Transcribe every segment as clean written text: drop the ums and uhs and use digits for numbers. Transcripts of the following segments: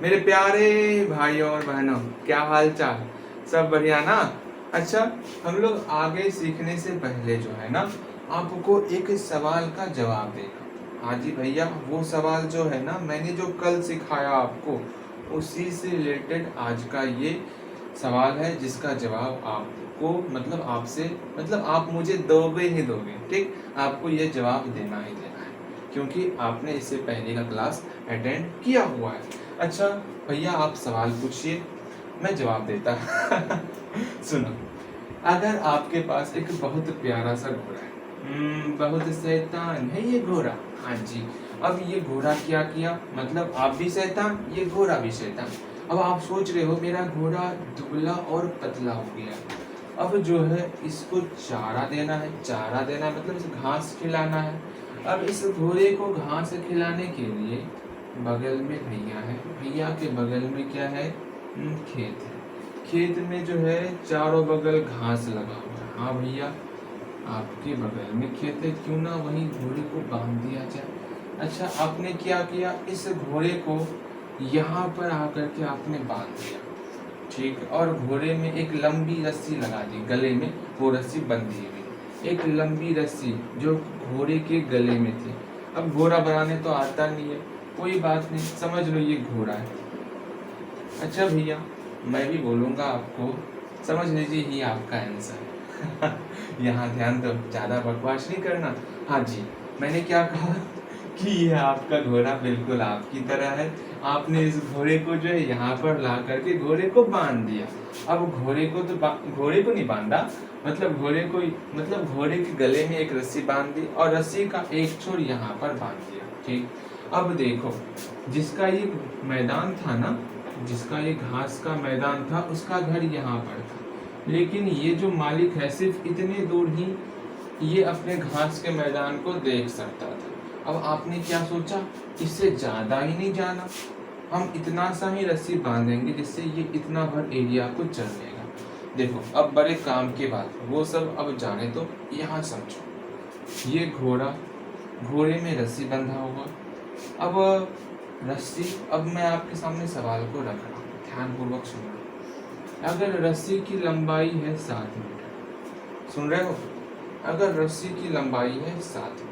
मेरे प्यारे भाइयों और बहनों, क्या हाल चाल? सब बढ़िया ना? अच्छा, हम लोग आगे सीखने से पहले जो है ना, आपको एक सवाल का जवाब देगा। हाँ जी भैया, वो सवाल जो है ना, मैंने जो कल सिखाया आपको, उसी से रिलेटेड आज का ये सवाल है, जिसका जवाब आपको मतलब आपसे मतलब आप मुझे दोगे ही दोगे। ठीक, आपको ये जवाब देना ही देना है, क्योंकि आपने इससे पहले का क्लास अटेंड किया हुआ है। अच्छा भैया, आप सवाल पूछिए, मैं जवाब देता। सुनो, अगर आपके पास एक बहुत प्यारा सा घोड़ा है, बहुत शैतान है ये घोड़ा। हाँ जी, अब ये घोड़ा क्या किया, मतलब आप भी शैतान, ये घोड़ा भी शैतान। अब आप सोच रहे हो मेरा घोड़ा दुबला और पतला हो गया, अब जो है इसको चारा देना है। चारा देना मतलब इसे घास खिलाना है। अब इस घोड़े को घास खिलाने के लिए बगल में भैया है, भैया के बगल में क्या है, खेत है। खेत में जो है चारों बगल घास लगा हुआ है। हाँ भैया, आपके बगल में खेत है, क्यों ना वहीं घोड़े को बांध दिया जाए। अच्छा, आपने क्या किया, इस घोड़े को यहाँ पर आकर के आपने बांध दिया। ठीक, और घोड़े में एक लंबी रस्सी लगा दी, गले में वो रस्सी बंधी हुई, एक लंबी रस्सी जो घोड़े के गले में थी। अब घोड़ा बनाने तो आता नहीं है, कोई बात नहीं, समझ लो ये घोड़ा है। अच्छा भैया, मैं भी बोलूँगा आपको, समझ लीजिए ये आपका आंसर है। यहाँ ध्यान दो, ज़्यादा बकवास नहीं करना। हाँ जी, मैंने क्या कहा कि ये आपका घोड़ा बिल्कुल आपकी तरह है। आपने इस घोड़े को जो है यहाँ पर ला करके घोड़े को बांध दिया। अब घोड़े को तो घोड़े को नहीं बांधा, मतलब घोड़े को मतलब घोड़े के गले में एक रस्सी बांध दी और रस्सी का एक छोर यहाँ पर बांध दिया। ठीक, अब देखो, जिसका ये मैदान था ना, जिसका ये घास का मैदान था, उसका घर यहाँ पर था, लेकिन ये जो मालिक है सिर्फ इतने दूर ही ये अपने घास के मैदान को देख सकता था। अब आपने क्या सोचा, इससे ज्यादा ही नहीं जाना, हम इतना सा ही रस्सी बांधेंगे जिससे ये इतना भर एरिया को चल लेगा। देखो, अब बड़े काम की बात, वो सब अब जाने तो यहाँ समझो, ये घोड़े में रस्सी बंधा होगा। अब रस्सी, अब मैं आपके सामने सवाल को रख रहा हूँ, ध्यानपूर्वक सुनना। अगर रस्सी की लंबाई है 7 मीटर, सुन रहे हो, अगर रस्सी की लंबाई है 7 मीटर,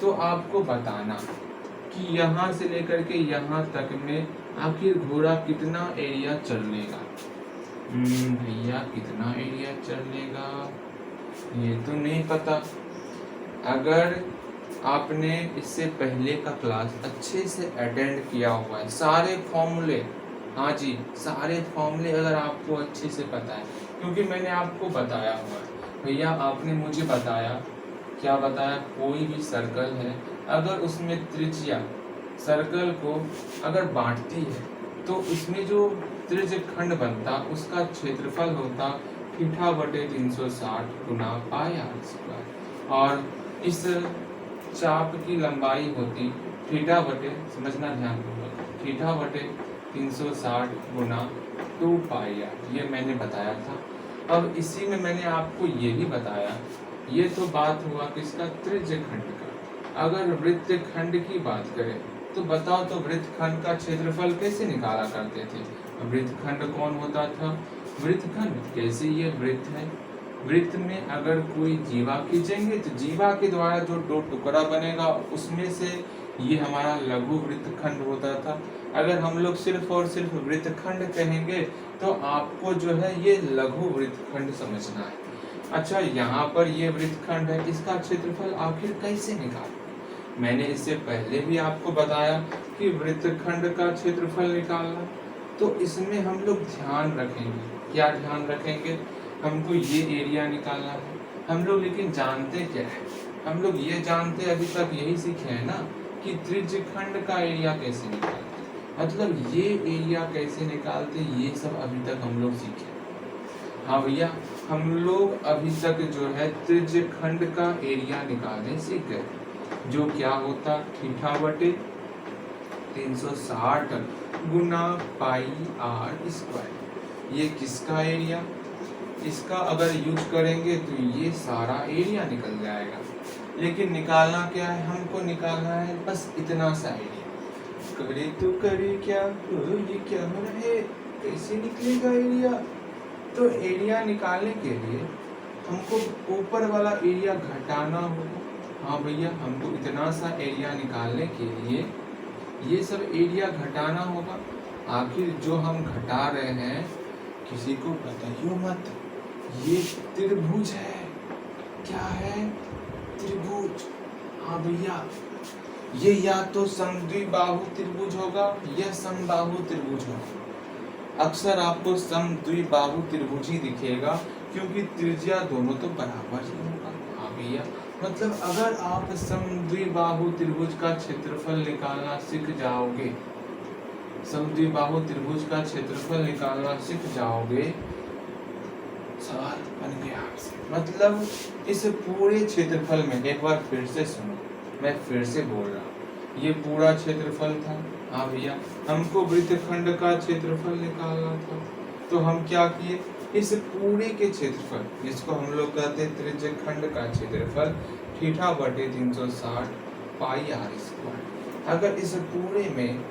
तो आपको बताना कि यहाँ से लेकर के यहाँ तक में आखिर घोड़ा कितना एरिया चल लेगा। भैया, कितना एरिया चल लेगा ये तो नहीं पता। अगर आपने इससे पहले का क्लास अच्छे से अटेंड किया हुआ है, सारे फॉर्मूले, हाँ जी, सारे फॉर्मूले अगर आपको अच्छे से पता है, क्योंकि मैंने आपको बताया हुआ है। भैया, आपने मुझे बताया, क्या बताया, कोई भी सर्कल है, अगर उसमें त्रिज्या सर्कल को अगर बांटती है तो उसमें जो त्रिज्य खंड बनता, उसका क्षेत्रफल होता θ/360 गुना पाई आर स्क्वायर, और इस चाप की लंबाई होती समझना ध्यानपूर्वक, θ/360 गुना 2 पाई आर, ये मैंने बताया था। अब इसी में मैंने आपको ये भी बताया, ये तो बात हुआ किसका, त्रिज्य खंड का। अगर वृत्त खंड की बात करें तो बताओ, तो वृत्त खंड का क्षेत्रफल कैसे निकाला करते थे? वृत्त खंड कौन होता था? वृत्त खंड, कैसे ये वृत्त है, वृत्त में अगर कोई जीवा खींचेंगे तो जीवा के द्वारा जो 2 टुकड़ा बनेगा, उसमें से ये हमारा लघु वृत्तखंड होता था। अगर हम लोग सिर्फ और सिर्फ वृत्तखंड कहेंगे तो आपको जो है ये लघु वृत्तखंड समझना है। अच्छा, यहाँ पर ये वृत्तखंड है, इसका क्षेत्रफल आखिर कैसे निकालें? मैंने इससे पहले भी आपको बताया कि वृत्तखंड का क्षेत्रफल निकालना, तो इसमें हम लोग ध्यान रखेंगे। क्या ध्यान रखेंगे? हमको ये एरिया निकालना है हम लोग, लेकिन जानते क्या है, हम लोग ये जानते अभी तक यही सीखे हैं ना कि त्रिज्य खंड का एरिया कैसे निकालते, मतलब ये एरिया कैसे निकालते, ये सब अभी तक हम लोग सीखे। हाँ भैया, हम लोग अभी तक जो है त्रिज्य खंड का एरिया निकालने सीख गए, जो क्या होता, θ/360 गुना पाई आर स्क्वायर। ये किसका एरिया, इसका अगर यूज करेंगे तो ये सारा एरिया निकल जाएगा, लेकिन निकालना क्या है, हमको निकालना है बस इतना सा एरिया। करे तो करे क्या, ये क्या हो रहा है, कैसे निकलेगा एरिया। तो एरिया निकालने के लिए हमको ऊपर वाला एरिया घटाना होगा। हाँ भैया, हमको इतना सा एरिया निकालने के लिए ये सब एरिया घटाना होगा। आखिर जो हम घटा रहे हैं किसी को बताइयो मत। ये त्रिभुज है। क्या है? त्रिभुज। हाँ भैया, ये या तो समद्विबाहु त्रिभुज होगा या समबाहु त्रिभुज होगा। अक्सर आपको समद्विबाहु त्रिभुज ही दिखेगा क्योंकि त्रिज्या दोनों तो बराबर ही होगा। हाँ भैया, मतलब अगर आप समद्विबाहु त्रिभुज का क्षेत्रफल निकालना सीख जाओगे, समद्विबाहु त्रिभुज का क्षेत्रफल निकालना सीख जाओगे, सवाल बन गया आपसे। मतलब इस पूरे क्षेत्रफल में, एक बार फिर से सुनो, मैं फिर से बोल रहा हूँ, ये पूरा क्षेत्रफल था। हाँ भैया, हमको वृत्तखंड का क्षेत्रफल निकालना था। तो हम क्या किए, इस पूरे के क्षेत्रफल, जिसको हम लोग कहते हैं त्रिज्यखंड का क्षेत्रफल, थीटा बटे 360 पाई आर स्क्वायर। अगर इस पूरे में,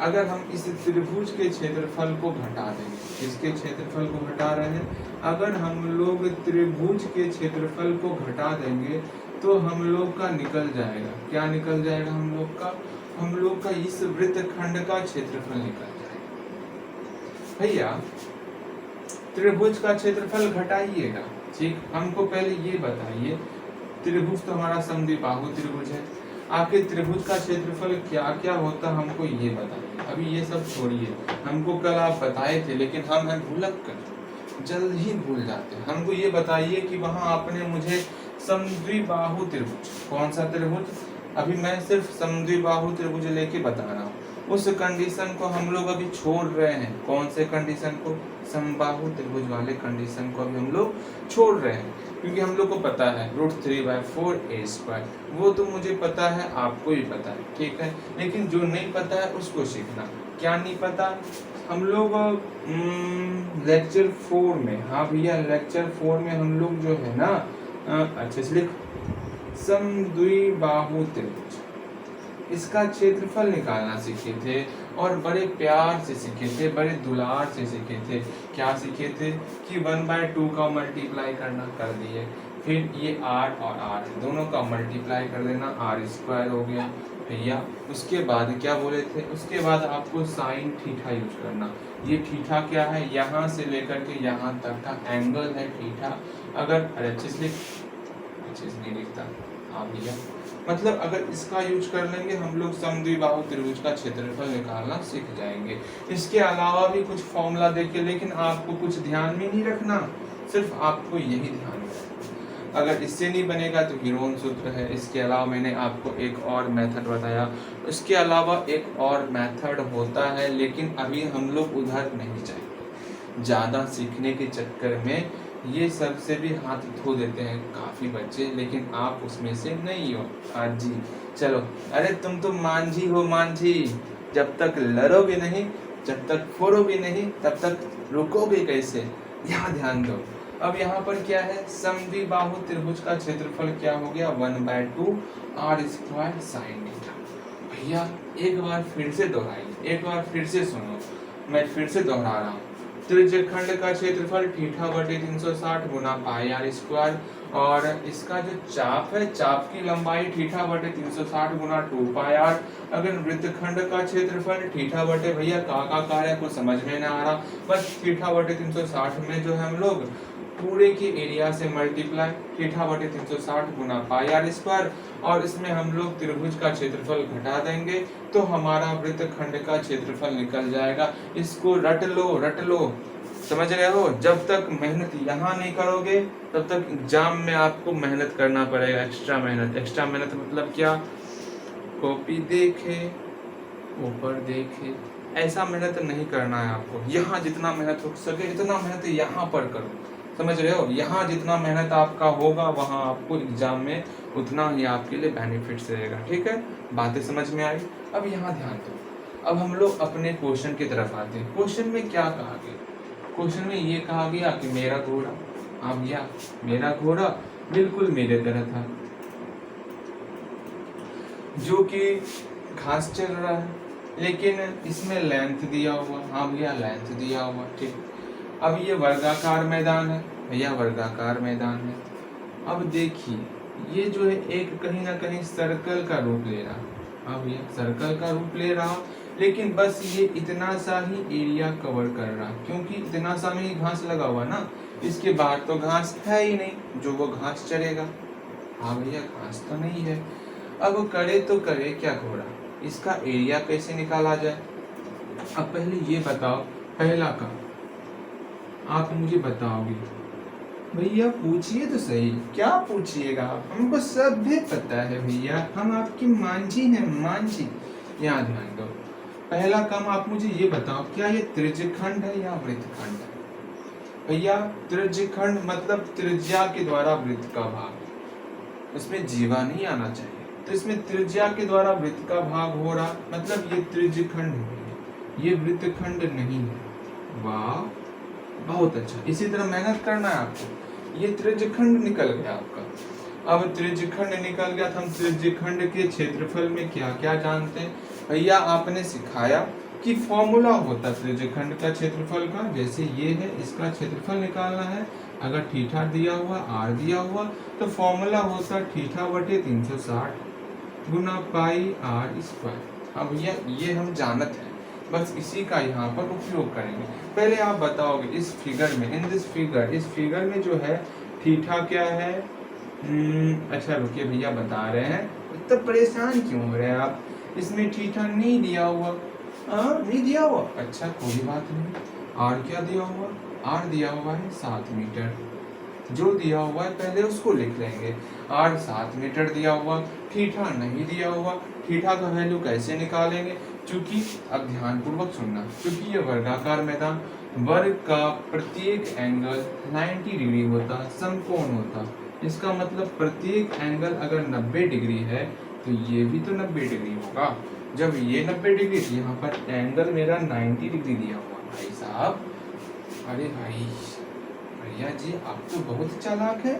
अगर हम इस त्रिभुज के क्षेत्रफल को घटा देंगे, इसके क्षेत्रफल को घटा रहे हैं, अगर हम लोग त्रिभुज के क्षेत्रफल को घटा देंगे तो हम लोग का निकल जाएगा। क्या निकल जाएगा हम लोग का इस वृत्तखंड का क्षेत्रफल निकल जाएगा। भैया, त्रिभुज का क्षेत्रफल घटाइएगा, ठीक। हमको पहले ये बताइए, त्रिभुज तो हमारा समद्विबाहु त्रिभुज है, आखिर त्रिभुज का क्षेत्रफल क्या क्या होता है हमको ये बताइए। अभी ये सब छोड़िए, हमको कल आप बताए थे लेकिन हम हैं भुलक्कड़, जल्द ही भूल जाते हैं। हमको ये बताइए कि वहां आपने मुझे समद्विबाहु त्रिभुज, कौन सा त्रिभुज, अभी मैं सिर्फ समद्विबाहु त्रिभुज लेके बता रहा हूँ, उस कंडीशन को हम लोग अभी छोड़ रहे हैं। कौन से कंडीशन को? समबाहु त्रिभुज वाले कंडीशन को अभी हम लोग छोड़ रहे हैं, क्योंकि हम लोग को पता है √3/4a², वो तो मुझे पता है, आपको भी पता है, ठीक है। लेकिन जो नहीं पता है उसको सीखना। क्या नहीं पता? हम लोग लेक्चर 4 में, हाँ भैया लेक्चर 4 में हम लोग जो है ना, अच्छे से लिख, समद्विबाहु त्रिभुज, इसका क्षेत्रफल निकालना सीखे थे और बड़े प्यार से सीखे थे, बड़े दुलार से सीखे थे। क्या सीखे थे कि 1/2 का मल्टीप्लाई करना, कर दिए। फिर ये r और r दोनों का मल्टीप्लाई कर देना, r² हो गया भैया। उसके बाद क्या बोले थे, उसके बाद आपको साइन थीटा यूज करना। ये थीटा क्या है, यहाँ से लेकर के यहाँ तक का एंगल है थीटा। अगर अच्छे से नहीं लिखता, हाँ भैया, मतलब अगर इसका यूज कर लेंगे हम लोग समद्विबाहु त्रिभुज का क्षेत्रफल निकालना सीख जाएंगे। इसके अलावा भी कुछ फॉर्मूला देके, लेकिन आपको कुछ ध्यान में नहीं रखना, सिर्फ आपको यही ध्यान में रखना। अगर इससे नहीं बनेगा तो हीरोन सूत्र है। इसके अलावा मैंने आपको एक और मेथड बताया, इसके अलावा एक और मेथड होता है, लेकिन अभी हम लोग उधर नहीं जाएंगे। ज़्यादा सीखने के चक्कर में ये सब से भी हाथ धो देते हैं काफ़ी बच्चे, लेकिन आप उसमें से नहीं हो। आज जी चलो, अरे तुम तो मांझी हो, मांझी, जब तक लड़ोगे नहीं, जब तक फोड़ोगे नहीं, तब तक रुकोगे कैसे, यहाँ ध्यान दो। अब यहाँ पर क्या है, समद्विबाहु त्रिभुज का क्षेत्रफल क्या हो गया, 1/2 r² sin थीटा। भैया एक बार फिर से दोहराइए, एक बार फिर से सुनो, मैं फिर से दोहरा रहा हूँ। त्रिज्यखंड का क्षेत्रफल थीटा बटे 360 गुना पाई r², और इसका जो चाप है, चाप की लंबाई थीटा बटे 360 गुना 2 पाई r। अगर वृत्तखंड का क्षेत्रफल थीटा बटे, भैया का कार्य को समझ में ना आ रहा, बस थीटा बटे 360 में जो है हम लोग पूरे के एरिया से मल्टीप्लाई, थीटा बटे 360 गुना पाई r², और इसमें हम लोग त्रिभुज का क्षेत्रफल घटा देंगे तो हमारा वृत्तखंड का क्षेत्रफल निकल जाएगा। इसको रट लो, समझ रहे हो। जब तक मेहनत यहाँ नहीं करोगे तब तक एग्जाम में आपको मेहनत करना पड़ेगा, एक्स्ट्रा मेहनत मतलब क्या, कॉपी देखे ऊपर देखे, ऐसा मेहनत नहीं करना है आपको। यहाँ जितना मेहनत हो सके इतना मेहनत यहाँ पर करो, समझ रहे हो। यहाँ जितना मेहनत आपका होगा वहाँ आपको एग्जाम में उतना ही आपके लिए बेनिफिट्स रहेगा, ठीक है। बातें समझ में आई। अब यहाँ ध्यान दो, अब हम लोग अपने क्वेश्चन की तरफ आते हैं। क्वेश्चन में क्या कहा गया, क्वेश्चन में ये कहा गया कि मेरा घोड़ा, हाँ भैया मेरा घोड़ा बिल्कुल मेरे तरह था, जो कि घास चल रहा है। लेकिन इसमें लेंथ दिया हुआ, हाँ भैया लेंथ दिया हुआ, ठीक। अब ये वर्गाकार मैदान है भैया, वर्गाकार मैदान है। अब देखिए ये जो है एक कहीं ना कहीं सर्कल का रूप ले रहा, हाँ भैया सर्कल का रूप ले रहा, लेकिन बस ये इतना सा ही एरिया कवर कर रहा, क्योंकि इतना सा में ही घास लगा हुआ ना, इसके बाहर तो घास है ही नहीं जो वो घास चरेगा, हाँ भैया घास तो नहीं है। अब करे तो करे क्या घोड़ा, इसका एरिया कैसे निकाला जाए। अब पहले ये बताओ, पहला काम आप मुझे बताओगे, भैया पूछिए तो सही, क्या पूछिएगा आप, हमको सब भी पता है भैया, हम आपकी मांझी हैं, मांझी। यहाँ ध्यान दो, पहला काम आप मुझे ये बताओ, क्या ये त्रिज्यखंड है या वृत्तखंड है। भैया त्रिज्यखंड मतलब त्रिज्या के द्वारा वृत्त का भाग, इसमें जीवा नहीं आना चाहिए, तो इसमें त्रिज्या के द्वारा वृत्त का भाग हो रहा, मतलब ये त्रिज्यखंड है, ये वृत्तखंड नहीं है। वाह बहुत अच्छा, इसी तरह मेहनत करना है आपको। ये त्रिज्यखंड निकल गया आपका। अब त्रिज्यखंड निकल गया, तो हम त्रिज्यखंड के क्षेत्रफल में क्या क्या जानते हैं भैया, आपने सिखाया कि फॉर्मूला होता है त्रिज्यखंड का क्षेत्रफल का, जैसे ये है इसका क्षेत्रफल निकालना है, अगर थीटा दिया हुआ आर दिया हुआ तो फॉर्मूला होता थीटा बटे 360 गुना पाई आर स्क्वायर। अब भैया ये हम जानत हैं, बस इसी का यहाँ पर उपयोग करेंगे। पहले आप बताओगे इस फिगर में, इन दिस फिगर, इस फिगर में जो है थीटा क्या है। अच्छा रुकिए भैया बता रहे हैं, इतना परेशान क्यों हो रहे हैं आप, इसमें थीटा नहीं दिया हुआ, नहीं दिया हुआ, अच्छा कोई बात नहीं। आर क्या दिया हुआ, आर दिया हुआ है 7 मीटर, जो दिया हुआ है पहले उसको लिख लेंगे, आर 7 मीटर दिया हुआ, थीटा नहीं दिया हुआ, थीटा का वैल्यू कैसे निकालेंगे, क्योंकि अब ध्यान पूर्वक सुनना, क्योंकि ये वर्गाकार मैदान, वर्ग का प्रत्येक एंगल 90 डिग्री होता, समकोण होता, इसका मतलब प्रत्येक एंगल अगर 90 डिग्री है तो ये भी तो 90 डिग्री होगा, जब ये 90 डिग्री थी, यहाँ पर एंगल मेरा 90 डिग्री दिया हुआ भाई साहब। अरे भाई भैया जी आप तो बहुत चालाक है।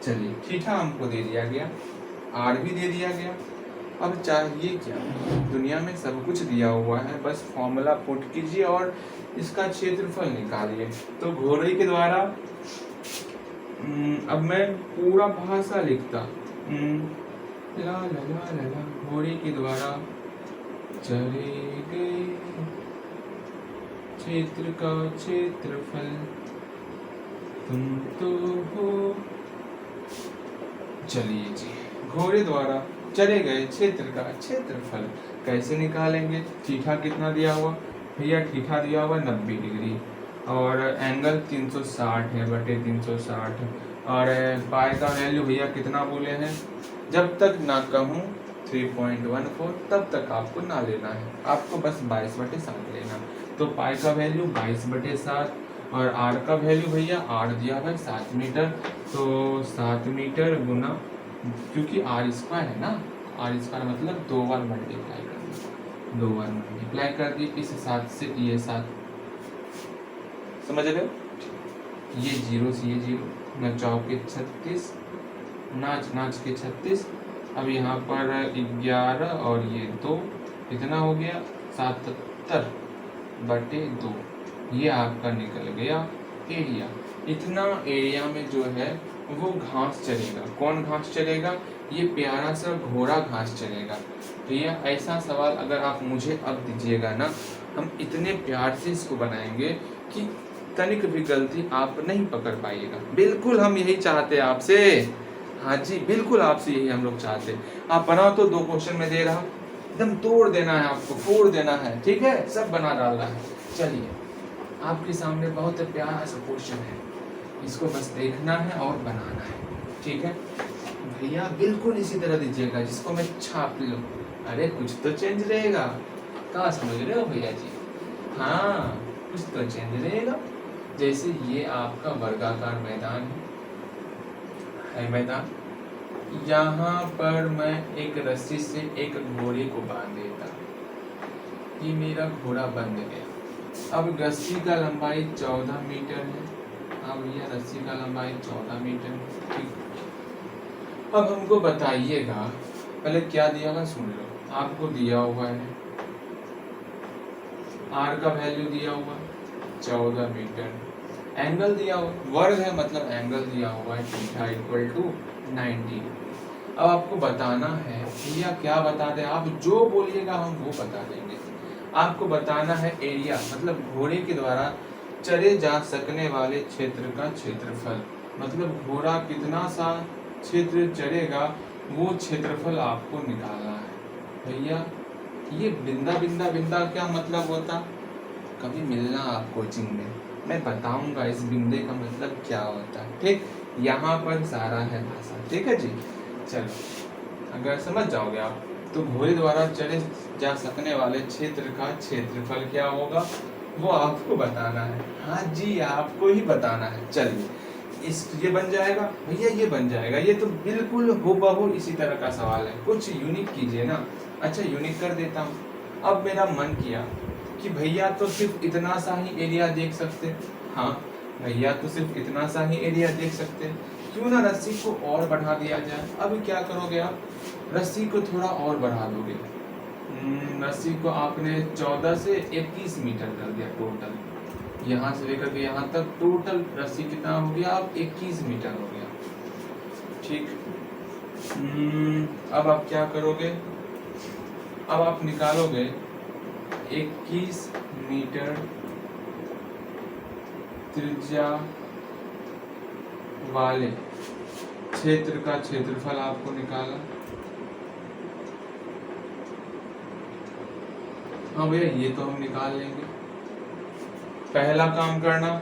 चलिए थीटा हमको दे दिया गया, आर भी दे दिया गया, अब चाहिए क्या, दुनिया में सब कुछ दिया हुआ है, बस फॉर्मूला पुट कीजिए और इसका क्षेत्रफल निकालिए। तो घोड़े के द्वारा अब मैं पूरा भाषा लिखता, ला ला ला ला ला, घोड़े के द्वारा चले गए क्षेत्र का क्षेत्रफल तुम तो हो। चलिए जी, घोड़े द्वारा चले गए क्षेत्र का क्षेत्रफल कैसे निकालेंगे, थीटा कितना दिया हुआ भैया, थीटा दिया हुआ 90 डिग्री और एंगल 360 है बटे 360, और पाई का वैल्यू भैया कितना बोले हैं, जब तक ना कहूँ 3.14 तब तक आपको ना लेना है, आपको बस 22/7 लेना। तो पाई का वैल्यू 22/7 और आर का वैल्यू भैया, आर दिया हुआ है 7 मीटर, तो 7 मीटर गुना, क्योंकि आर स्क्वायर है ना, आर स्क्वायर मतलब 2 बार मल्टीप्लाई कर दिए, 2 बार मल्टीप्लाई कर दिए, इस 7 से ये 7, समझ रहे हो, ये 0 से ये 0, न चौके 36, नाच नाच के 36, अब यहाँ पर 11 और ये 2, इतना हो गया 77/2, ये आपका निकल गया एरिया। इतना एरिया में जो है वो घास चलेगा, कौन घास चलेगा, ये प्यारा सा घोड़ा घास चलेगा। भैया ऐसा सवाल अगर आप मुझे अब दीजिएगा ना, हम इतने प्यार से इसको बनाएंगे कि तनिक भी गलती आप नहीं पकड़ पाइएगा। बिल्कुल हम यही चाहते हैं आपसे, हाँ जी बिल्कुल आपसे यही हम लोग चाहते हैं। आप बनाओ तो 2 क्वेश्चन में दे रहा, एकदम तोड़ देना है आपको, फोड़ देना है, ठीक है, सब बना डालना है। चलिए आपके सामने बहुत प्यारा सा क्वेश्चन है, इसको बस देखना है और बनाना है, ठीक है भैया, बिल्कुल इसी तरह दीजिएगा जिसको मैं छाप लूँ। अरे कुछ तो चेंज रहेगा, कहाँ समझ रहे हो भैया जी, हाँ कुछ तो चेंज रहेगा। जैसे ये आपका वर्गाकार मैदान है मैदान, यहाँ पर मैं एक रस्सी से एक घोड़े को बांध देता, ये मेरा घोड़ा बंध गया। अब रस्सी का लंबाई 14 मीटर है, अब यह रस्सी का लंबाई 14 मीटर है, ठीक। अब हमको बताइएगा, पहले क्या दिया हुआ सुन लो, आपको दिया हुआ है आर का वैल्यू दिया हुआ 14 मीटर, एंगल दिया हुआ, वर्ग है मतलब एंगल दिया हुआ है थीटा इक्वल टू 90। अब आपको बताना है भैया, क्या बता दें आप, जो बोलिएगा हम वो बता देंगे। आपको बताना है एरिया मतलब घोड़े के द्वारा चले जा सकने वाले क्षेत्र का क्षेत्रफल, मतलब घोड़ा कितना सा क्षेत्र चलेगा वो क्षेत्रफल आपको निकालना है। भैया ये बिंदा बिंदा बिंदा क्या मतलब होता, कभी मिलना आप कोचिंग में, मैं बताऊंगा इस बिंदे का मतलब क्या होता है। ठीक, यहाँ पर सारा है भाषा। ठीक है जी, चलो अगर समझ जाओगे आप तो घोड़े द्वारा चले जा सकने वाले क्षेत्र का क्षेत्रफल क्या होगा वो आपको बताना है। हाँ जी, आपको ही बताना है। चलिए ये बन जाएगा भैया, ये बन जाएगा, ये तो बिल्कुल हूबहू इसी तरह का सवाल है, कुछ यूनिक कीजिए ना। अच्छा यूनिक कर देता हूँ। अब मेरा मन किया कि भैया तो सिर्फ इतना सा ही एरिया देख सकते, हाँ भैया तो सिर्फ इतना सा ही एरिया देख सकते, क्यों ना रस्सी को और बढ़ा दिया जाए। अब क्या करोगे आप, रस्सी को थोड़ा और बढ़ा दोगे। रस्सी को आपने 14 से 21 मीटर कर दिया टोटल, यहाँ से लेकर के यहाँ तक टोटल रस्सी कितना हो गया, अब 21 मीटर हो गया। ठीक, अब आप क्या करोगे, अब आप निकालोगे 21 मीटर त्रिज्या वाले क्षेत्र का क्षेत्रफल आपको निकाला। हाँ भैया ये तो हम निकाल लेंगे। पहला काम करना,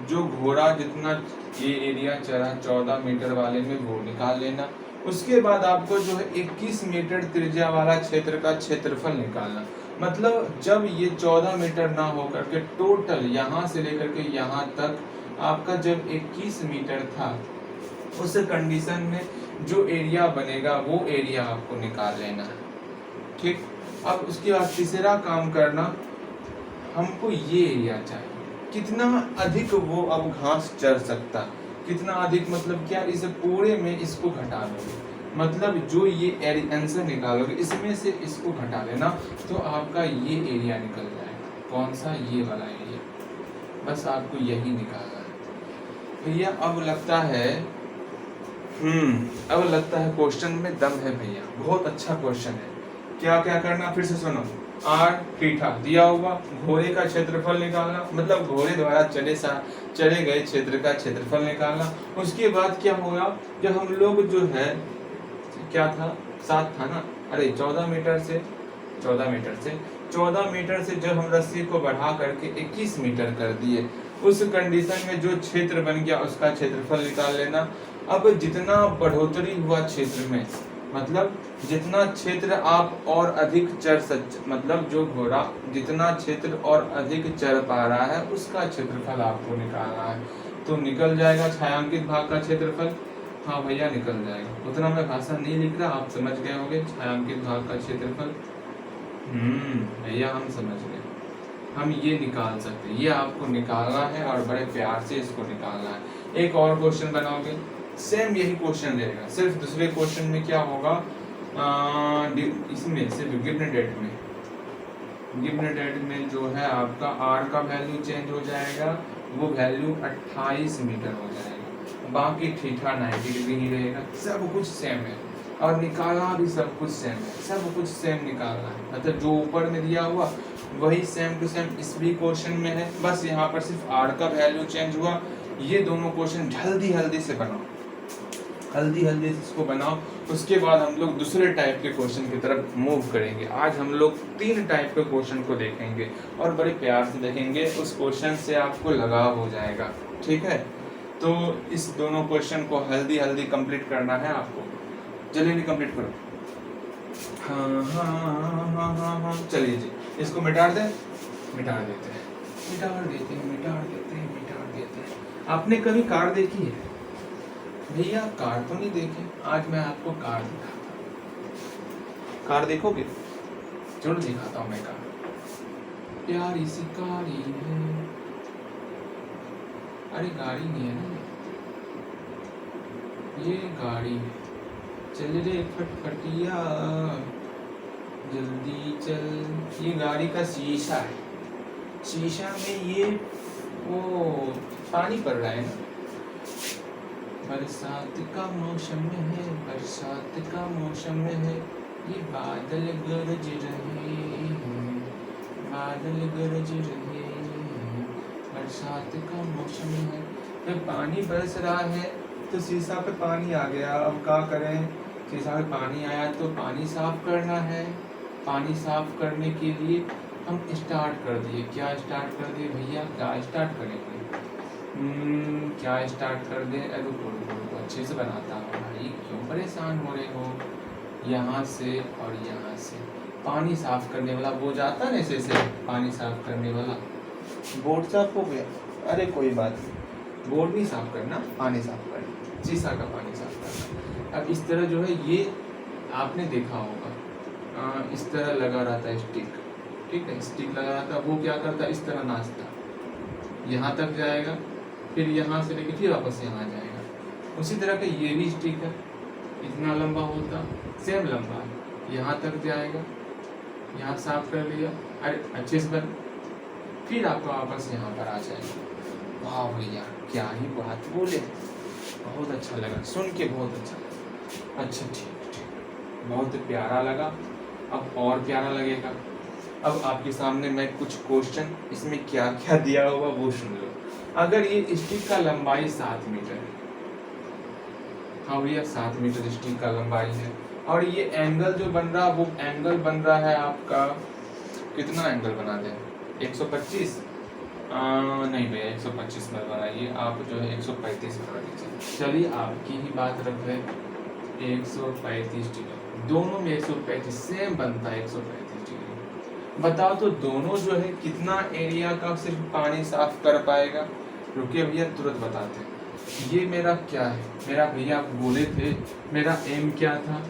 जो घोड़ा जितना ये एरिया चला 14 मीटर वाले में वो निकाल लेना। उसके बाद आपको जो है 21 मीटर त्रिज्या वाला क्षेत्र का क्षेत्रफल निकालना। मतलब जब ये 14 मीटर ना होकर के टोटल यहाँ से लेकर के यहाँ तक आपका जब 21 मीटर था, उस कंडीशन में जो एरिया बनेगा वो एरिया आपको निकाल लेना है। ठीक, अब उसके बाद तीसरा काम करना, हमको ये एरिया चाहिए, कितना अधिक वो अब घास चर सकता, कितना अधिक मतलब क्या, इस पूरे में इसको घटा दोगे, मतलब जो ये आंसर निकालोगे इसमें से इसको घटा लेना तो आपका ये एरिया निकल जाएगा। कौन सा, ये वाला एरिया, बस आपको यही निकालना है भैया। अब लगता है अब लगता है क्वेश्चन में दम है भैया, बहुत अच्छा क्वेश्चन है। क्या क्या करना फिर से सुनो, आर थीटा दिया हुआ, घोड़े का क्षेत्रफल निकालना, मतलब घोड़े द्वारा चले गए क्षेत्र का क्षेत्रफल निकालना। उसके बाद क्या होगा, जब हम लोग जो है क्या था 7 था ना, अरे 14 मीटर से 14 मीटर से जब हम रस्सी को बढ़ा करके 21 मीटर कर दिए, उस कंडीशन में जो क्षेत्र बन गया उसका क्षेत्रफल निकाल लेना। अब जितना बढ़ोतरी हुआ क्षेत्र में, मतलब जितना क्षेत्र आप और अधिक मतलब जो घोड़ा जितना क्षेत्र और अधिक चर पा रहा है उसका क्षेत्रफल आपको निकालना है। तो निकल जाएगा छायांकित भाग का क्षेत्रफल। हाँ भैया निकल जाएगा, उतना मैं भाषा नहीं लिख रहा, आप समझ गए होंगे छायांकित भाग का क्षेत्रफल। भैया हम समझ गए, हम ये निकाल सकते हैं, ये आपको निकालना है और बड़े प्यार से इसको निकालना है। एक और क्वेश्चन बनाओगे, सेम यही क्वेश्चन रहेगा, सिर्फ दूसरे क्वेश्चन में क्या होगा, इसमें सिर्फ गिवन डेट में जो है आपका आर का वैल्यू चेंज हो जाएगा, वो वैल्यू 28 मीटर हो जाएगा, बाकी थीटा 90 डिग्री ही रहेगा, सब कुछ सेम है और निकालना भी सब कुछ सेम है, सब कुछ सेम निकालना है। मतलब जो ऊपर में दिया हुआ वही सेम टू सेम इस भी क्वेश्चन में है, बस यहाँ पर सिर्फ आर का वैल्यू चेंज हुआ। ये दोनों क्वेश्चन जल्दी से बनाओ, जल्दी से इसको बनाओ। उसके बाद हम लोग दूसरे टाइप के क्वेश्चन की तरफ मूव करेंगे। आज हम लोग 3 टाइप के क्वेश्चन को देखेंगे और बड़े प्यार से देखेंगे, उस क्वेश्चन से आपको लगाव हो जाएगा। ठीक है, तो इस दोनों क्वेश्चन को जल्दी कंप्लीट करना है आपको, जल्दी कंप्लीट करो। हाँ, चलिए जी, इसको मिटा देते हैं। आपने कभी कार देखी है भैया? कार तो नहीं देखे, आज मैं आपको कार दिखाता हूँ। कार देखोगे? चलो दिखाता हूँ मैं कार। प्यारी सी गाड़ी है, अरे गाड़ी नहीं है ना ये गाड़ी है। चल रे फटफटिया जल्दी चल, ये गाड़ी का शीशा है। शीशा में ये वो पानी पड़ रहा है ना। बरसात का मौसम है, बरसात का मौसम है, ये बादल गरज रहे हैं, बादल गरज रहे हैं, बरसात का मौसम है। जब पानी बरस रहा है तो शीशा पे पानी आ गया, अब क्या करें? शीशा पे पानी आया तो पानी साफ करना है। पानी साफ करने के लिए हम स्टार्ट कर दिए। क्या स्टार्ट कर दिए भैया? क्या स्टार्ट करेंगे? क्या स्टार्ट कर दे? रुको रुको रुको, अच्छे से बनाता हूँ भाई, क्यों परेशान हो रहे हो? यहाँ से और यहाँ से पानी साफ करने वाला वो जाता ना, ऐसे से पानी साफ करने वाला। बोर्ड साफ हो गया? अरे कोई बात नहीं, बोर्ड नहीं साफ करना, पानी साफ करना, शीशा का पानी साफ करना। अब इस तरह जो है ये आपने देखा होगा, इस तरह लगा रहता है स्टिक, ठीक है, स्टिक लगा रहता, वो क्या करता, इस तरह नाचता, यहाँ तक जाएगा, फिर यहाँ से लेके फिर वापस यहाँ आ जाएगा। उसी तरह का ये भी स्टिक है, इतना लंबा होता, सेम लंबा है, यहाँ तक जाएगा, यहाँ साफ कर लिया, अरे अच्छे से बन, फिर आपको वापस यहाँ पर आ जाएगा। वाह भैया क्या ही बात बोले, बहुत अच्छा लगा सुन के, बहुत अच्छा लगा। अच्छा ठीक, बहुत प्यारा लगा, अब और प्यारा लगेगा। अब आपके सामने मैं कुछ क्वेश्चन, इसमें क्या क्या दिया हुआ वो सुन लो। अगर ये स्टिक का लंबाई 7 मीटर है, हाँ भैया 7 मीटर स्टिक का लंबाई है, और ये एंगल जो बन रहा, वो एंगल बन रहा है आपका, कितना एंगल बना दें? 125? नहीं भैया 125 मत बनाइए, आप जो है 135 बना दीजिए। चलिए आपकी ही बात रख रहे, 135 डिग्री, दोनों में 135 सेम बनता है, 135 डिग्री। बताओ तो दोनों जो है कितना एरिया का सिर्फ पानी साफ कर पाएगा? रुकिए भैया तुरंत बताते हैं। ये मेरा क्या है? मेरा भैया आप बोले थे मेरा एम क्या था?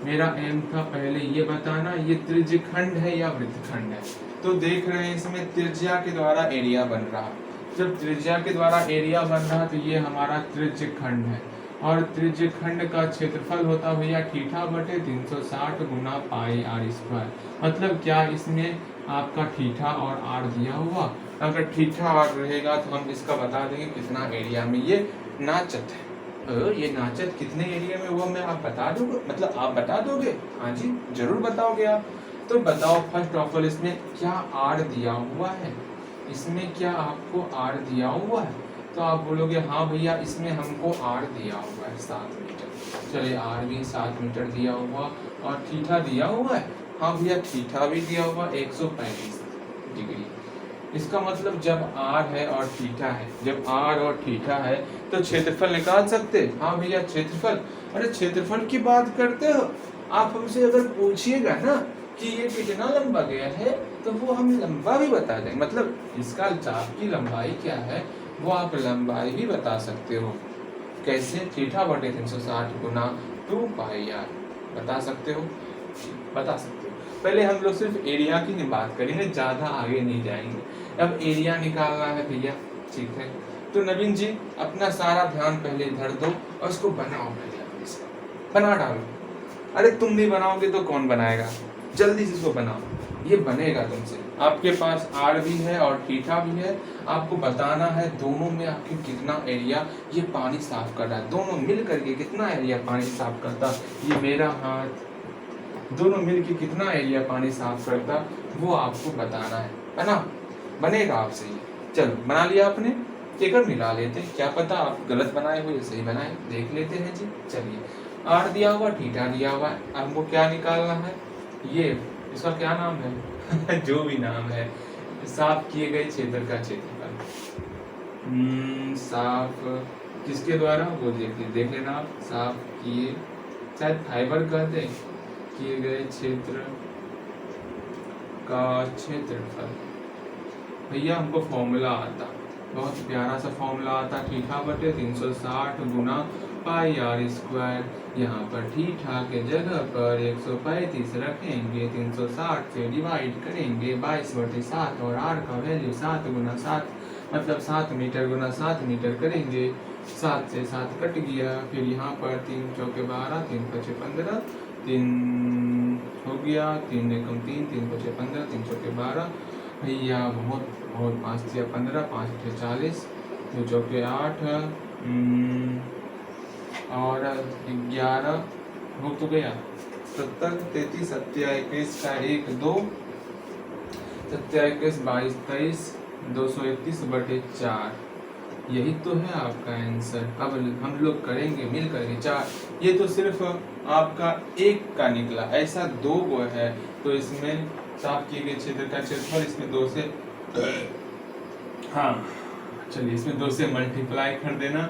मेरा एम था पहले ये बताना ये त्रिज्यखंड है या वृत्तखंड है। तो देख रहे हैं इसमें त्रिज्या के द्वारा एरिया बन रहा, जब त्रिज्या के द्वारा एरिया बन रहा तो ये हमारा त्रिज्यखंड है, और त्रिज्यखंड का क्षेत्रफल होता भैया थीटा बटे 360 गुना पाई आर स्क्वायर। मतलब क्या इसमें आपका थीटा और आर दिया हुआ, अगर थीटा आर रहेगा तो हम इसका बता देंगे कितना एरिया में ये नाचत है। ये नाचत कितने एरिया में हुआ मैं आप बता दोगे, मतलब आप बता दोगे? हाँ जी जरूर बताओगे आप। तो बताओ फर्स्ट ऑफ ऑल इसमें क्या आर दिया हुआ है? इसमें क्या आपको आर दिया हुआ है? तो आप बोलोगे हाँ भैया इसमें हमको आर दिया हुआ है 7 मीटर। चलिए आर भी 7 मीटर दिया हुआ, और थीटा दिया हुआ है, हाँ भैया थीटा भी दिया हुआ 135 डिग्री। इसका मतलब जब आर है और थीटा है, जब आर और थीटा है तो क्षेत्रफल निकाल सकते? हाँ भैया क्षेत्रफल, अरे क्षेत्रफल की बात करते हो आप हमसे, अगर पूछिएगा ना कि ये कितना लंबा गया है तो वो हम लंबा भी बता देंगे, मतलब इसका चाप की लंबाई क्या है वो आप लंबाई भी बता सकते हो। कैसे? थीटा बटे 360 गुना 2 पाई आर बता सकते हो, बता सकते हो। पहले हम लोग सिर्फ एरिया की बात करेंगे, ज्यादा आगे नहीं जाएंगे। अब एरिया निकालना है भैया, ठीक है, तो नवीन जी अपना सारा ध्यान पहले इधर दो और इसको बनाओ, पहले बना डालो। अरे तुम नहीं बनाओगे तो कौन बनाएगा? जल्दी से इसको बनाओ, ये बनेगा तुमसे। आपके पास आर भी है और थीटा भी है, आपको बताना है दोनों में आखिर कितना एरिया ये पानी साफ कर रहा है, दोनों मिल करके कितना एरिया पानी साफ करता। ये मेरा हाथ, दोनों मिलके कितना एरिया पानी साफ करता वो आपको बताना है ना? बनेगा आपसे ये। चलो बना लिया आपने, एक और मिला लेते हैं, क्या पता आप गलत बनाए हो या सही बनाए, देख लेते हैं जी। चलिए आर दिया हुआ, थीटा दिया हुआ है, अब हमको क्या निकालना है? ये इसका क्या नाम है? जो भी नाम है, साफ किए गए क्षेत्र का क्षेत्रफल। साफ किसके द्वारा वो देख लेना आप, साफ किए, शायद फाइबर कहते हैं, किए गए क्षेत्र का क्षेत्रफल। भैया हमको फॉर्मूला आता, बहुत प्यारा सा फॉर्मूला आता, थीटा बटे 360 गुना पाई आर स्क्वायर। यहाँ पर थीटा के जगह पर 135 रखेंगे, 360 से डिवाइड करेंगे 22/7, और आर का वैल्यू 7 गुना 7 मतलब 7 मीटर गुना 7 मीटर करेंगे। 7 से 7 कट गया, फिर यहाँ पर 3 चौके 12, 3 पचे 15, 3 हो गया, 3 एकम 3, 3 पचे 15, 3 चौके 12, भैया बहुत बहुत 5 या 15, 5 अठे 40, 2 चौके 8 और 11 हो तो गया 70, 33, 21 का 1 2, 21, 22, 23, 231/4, यही तो है आपका आंसर। अब हम लोग करेंगे मिल करके 4, ये तो सिर्फ आपका एक का निकला, ऐसा 2 को है तो इसमें साफ किए गए क्षेत्र का क्षेत्रफल इसमें 2 से हाँ चलिए इसमें 2 से मल्टीप्लाई कर देना,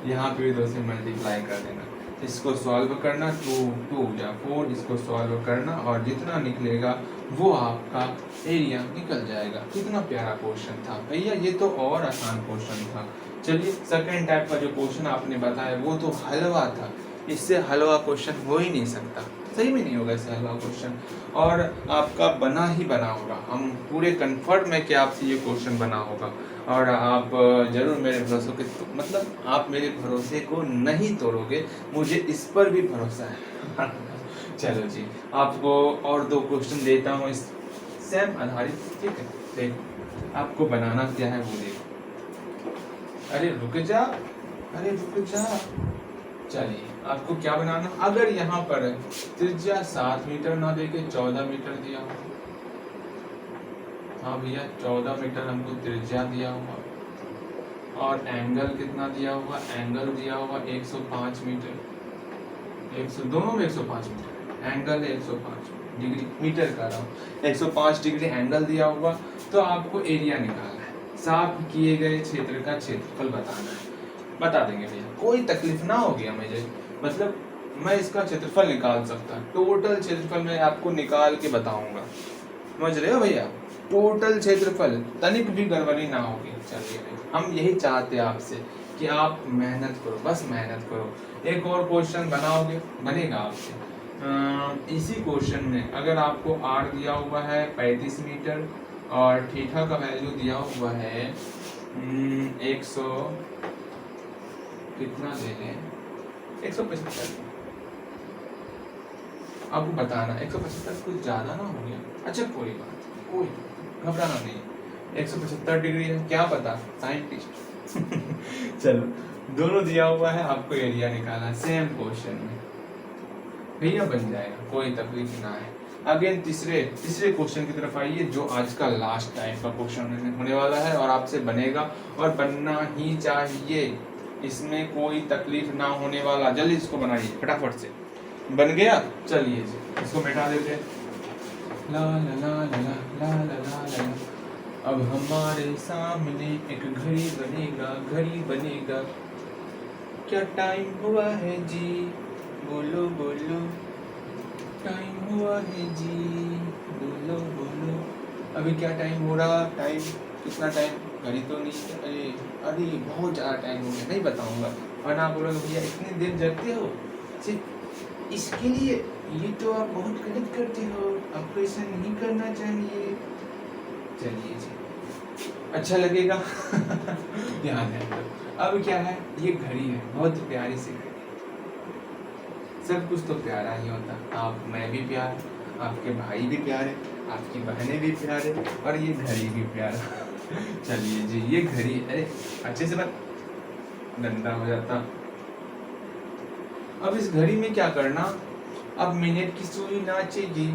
यहाँ पे भी 2 से मल्टीप्लाई कर देना, इसको सॉल्व करना 2 2 या 4, इसको सॉल्व करना और जितना निकलेगा वो आपका एरिया निकल जाएगा। कितना प्यारा क्वेश्चन था भैया, ये तो और आसान क्वेश्चन था। चलिए सेकंड टाइप का जो क्वेश्चन आपने बताया वो तो हलवा था, इससे हलवा क्वेश्चन हो ही नहीं सकता, सही में नहीं होगा इससे हलवा क्वेश्चन, और आपका बना ही बना होगा। हम पूरे कन्फर्म है कि आपसे ये क्वेश्चन बना होगा और आप जरूर मेरे भरोसे के मतलब आप मेरे भरोसे को नहीं तोड़ोगे, मुझे इस पर भी भरोसा है। चलो जी आपको और 2 क्वेश्चन देता हूँ इस सेम आधारित, ठीक है। देखो आपको बनाना क्या है वो देखो, अरे रुक जा, अरे रुक जा। चलिए आपको क्या बनाना, अगर यहाँ पर त्रिज्या 7 मीटर ना देके 14 मीटर दिया हो, हाँ भैया 14 मीटर हमको त्रिज्या दिया हुआ और एंगल कितना दिया हुआ, एंगल दिया हुआ 105 मीटर, 100 दोनों में 105 मीटर, एंगल 105 डिग्री, मीटर कर रहा हूँ, 105 डिग्री एंगल दिया हुआ, तो आपको एरिया निकालना है, साफ किए गए क्षेत्र का क्षेत्रफल बताना है। बता देंगे भैया, कोई तकलीफ ना होगी मुझे, मतलब मैं इसका क्षेत्रफल निकाल सकता, टोटल क्षेत्रफल मैं आपको निकाल के बताऊंगा, समझ रहे हो भैया, टोटल क्षेत्रफल, तनिक भी गड़बड़ी ना होगी। चलिए हम यही चाहते हैं आपसे कि आप मेहनत करो, बस मेहनत करो। एक और क्वेश्चन बनाओगे, बनेगा आपसे इसी क्वेश्चन में, अगर आपको r दिया हुआ है 35 मीटर और थीटा का वैल्यू दिया हुआ है 100 कितना ले लें, 175, आपको बताना 175 कुछ ज्यादा ना हो गया, अच्छा कोई बात, कोई घबराना नहीं, 175 डिग्री है, क्या पता साइंटिस्ट। चलो दोनों दिया हुआ है, आपको एरिया निकालना सेम क्वेश्चन में, भैया बन जाएगा, कोई तकलीफ ना है। अगेन तीसरे क्वेश्चन की तरफ आइए, जो आज का लास्ट टाइप का क्वेश्चन होने वाला है और आपसे बनेगा और बनना ही चाहिए, इसमें कोई तकलीफ ना होने वाला। जल्दी इसको बनाइए फटाफट से, बन गया, चलिए जी इसको मिटा देते हैं। ला ला ला ला ला ला ला ला, अब हमारे सामने एक घड़ी बनेगा, घड़ी बनेगा, क्या टाइम हुआ है जी, बोलो बोलो, टाइम हुआ है जी, बोलो बोलो, अभी क्या टाइम हो रहा, टाइम कितना टाइम, घड़ी तो नहीं, अरे अरे बहुत ज़्यादा टाइम हो गया, नहीं बताऊंगा वरना आप बोलोगे भैया इतनी देर जगते हो सिर्फ इसके लिए, ये तो आप बहुत गलत करते हो, आपको ऐसा नहीं करना चाहिए। चलिए जी अच्छा लगेगा। ध्यान है। अब क्या है, ये घड़ी है, बहुत प्यारी सी घड़ी, सब कुछ तो प्यारा ही होता, आप मैं भी प्यार, आपके भाई भी प्यारे, आपकी बहनें भी प्यारे और ये घड़ी भी प्यारा। चलिए जी ये घड़ी, अरे अच्छे से मत, गंदा हो जाता। अब इस घड़ी में क्या करना, अब मिनट की सुई नाचेगी,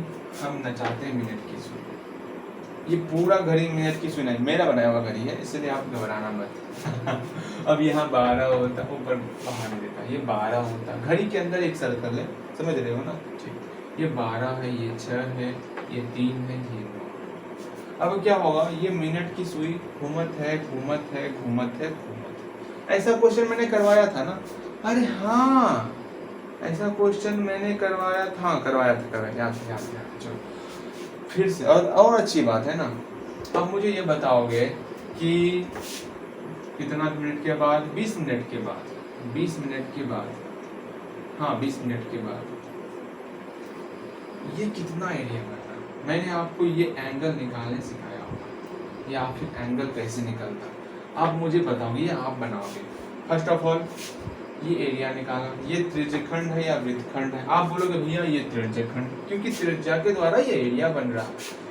हम नचाते हैं मिनट की सुई, ये पूरा घड़ी मिनट की सुई नहीं, मेरा बनाया हुआ घड़ी है इसलिए आप घबराना मत। अब यहाँ 12 होता, ऊपर बाहर नहीं देता, ये 12 होता, घड़ी के अंदर एक सर्कल है, समझ रहे हो ना, ठीक, ये 12 है, ये 6 है, ये 3 है, ये 9। अब क्या होगा, ये मिनट की सुई घूमत है घूमत है घूमत है घूमत, ऐसा क्वेश्चन मैंने करवाया था ना, अरे हाँ ऐसा क्वेश्चन मैंने करवाया था, याद चलो फिर से, और अच्छी बात है ना। अब मुझे ये बताओगे कि कितना मिनट के बाद, 20 मिनट के बाद, 20 मिनट के बाद, हाँ 20 मिनट के बाद ये कितना एरिया बनना, मैंने आपको ये एंगल निकालने सिखाया होगा, या फिर एंगल कैसे निकलता आप मुझे बताओगे, ये आप बनाओगे। फर्स्ट ऑफ ऑल ये एरिया निकाला, ये त्रिज्यखंड है या वृत्तखंड है, आप बोलोगे भैया ये त्रिज्यखंड, क्योंकि त्रिज्या के द्वारा ये एरिया बन रहा,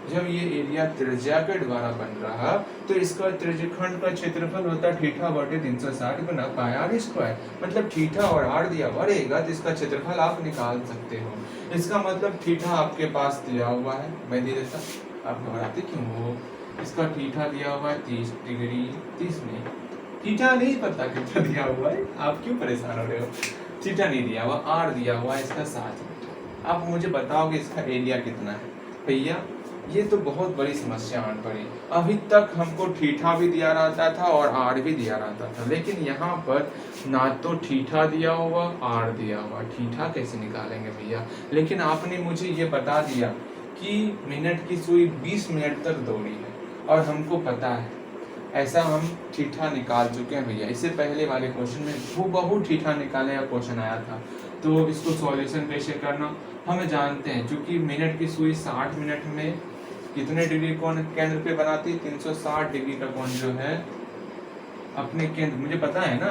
जब ये एरिया त्रिज्या के द्वारा बन रहा तो इसका त्रिज्यखंड का क्षेत्रफल होता थीटा बटे 360 गुना पाई आर स्क्वायर। मतलब थीटा और आर दिया हुआ रहेगा तो इसका क्षेत्रफल आप निकाल सकते हो। इसका मतलब थीटा आपके पास दिया हुआ है, मैं दे देता, आप घबराते क्यों हो। इसका थीटा दिया हुआ है 30 डिग्री, 30 नहीं, थीटा नहीं पता कितना दिया हुआ है, आप क्यों परेशान हो रहे हो। थीटा नहीं दिया हुआ, आर दिया हुआ है इसका 7 मीटर। आप मुझे बताओगे इसका एरिया कितना है। भैया ये तो बहुत बड़ी समस्या आन पड़ी। अभी तक हमको थीटा भी दिया रहता था और आर भी दिया रहता था, लेकिन यहाँ पर ना तो थीटा दिया हुआ आर दिया हुआ, थीटा कैसे निकालेंगे भैया। लेकिन आपने मुझे ये बता दिया कि मिनट की सुई 20 मिनट तक दौड़ी है और हमको पता है, ऐसा हम थीटा निकाल चुके हैं भैया। इससे पहले वाले क्वेश्चन में हूबहू थीटा निकालने का क्वेश्चन आया था। तो इसको सॉल्यूशन कैसे करना हम जानते हैं, क्योंकि मिनट की सुई 60 मिनट में कितने डिग्री कोण केंद्र पे बनाती है, 360 डिग्री का कोण जो है अपने केंद्र, मुझे पता है ना